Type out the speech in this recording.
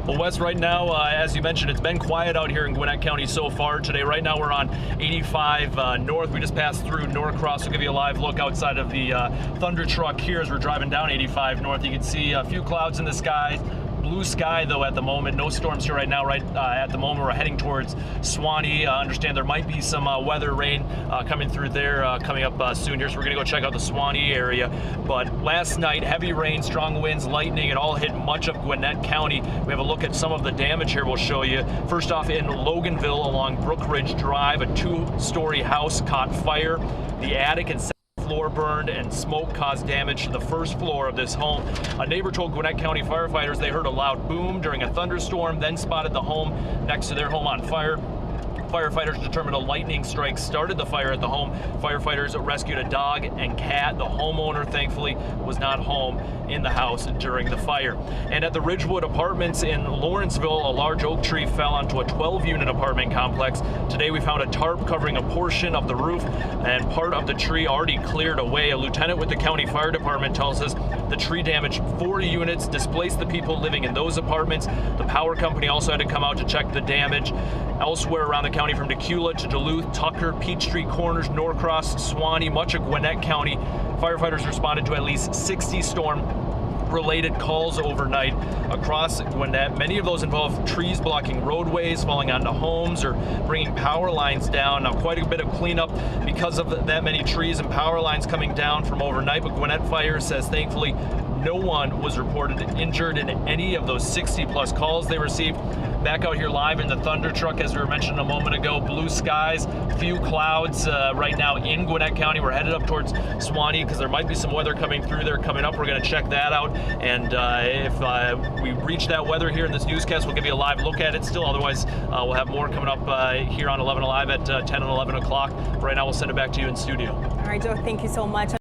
Well, Wes, right now, as you mentioned, it's been quiet out here in Gwinnett County so far today. Right now, we're on 85 North. We just passed through Norcross. We'll give you a live look outside of the Thunder truck here as we're driving down 85 North. You can see a few clouds in the sky. Blue sky, though, at the moment. No storms here right now. At the moment, we're heading towards Suwanee. Understand there might be some weather, rain coming through there coming up soon here. So we're going to go check out the Suwanee area. But last night, heavy rain, strong winds, lightning, it all hit much of Gwinnett County. We have a look at some of the damage here we'll show you. First off, in Loganville along Brook Ridge Drive, a two-story house caught fire. The attic and floor burned and smoke caused damage to the first floor of this home. A neighbor told Gwinnett County firefighters they heard a loud boom during a thunderstorm, then spotted the home next to their home on fire. Firefighters determined a lightning strike started the fire at the home. Firefighters rescued a dog and cat. The homeowner, thankfully, was not home in the house during the fire. And at the Ridgewood Apartments in Lawrenceville, a large oak tree fell onto a 12-unit apartment complex. Today, we found a tarp covering a portion of the roof, and part of the tree already cleared away. A lieutenant with the county fire department tells us the tree damaged 4 units, displaced the people living in those apartments. The power company also had to come out to check the damage. Elsewhere around the county, from Dacula to Duluth, Tucker, Peachtree Corners, Norcross, Suwanee, much of Gwinnett County, firefighters responded to at least 60 storm-related calls overnight across Gwinnett. Many of those involve trees blocking roadways, falling onto homes, or bringing power lines down. Now, quite a bit of cleanup because of that many trees and power lines coming down from overnight, but Gwinnett Fire says, thankfully, no one was reported injured in any of those 60-plus calls they received. Back out here live in the Thunder truck, as we were mentioning a moment ago, blue skies, few clouds right now in Gwinnett County. We're headed up towards Suwanee because there might be some weather coming through there coming up. We're going to check that out, and if we reach that weather here in this newscast, we'll give you a live look at it still. Otherwise, we'll have more coming up here on 11 Alive at 10 and 11 o'clock. Right now, we'll send it back to you in studio. All right, Joe, thank you so much.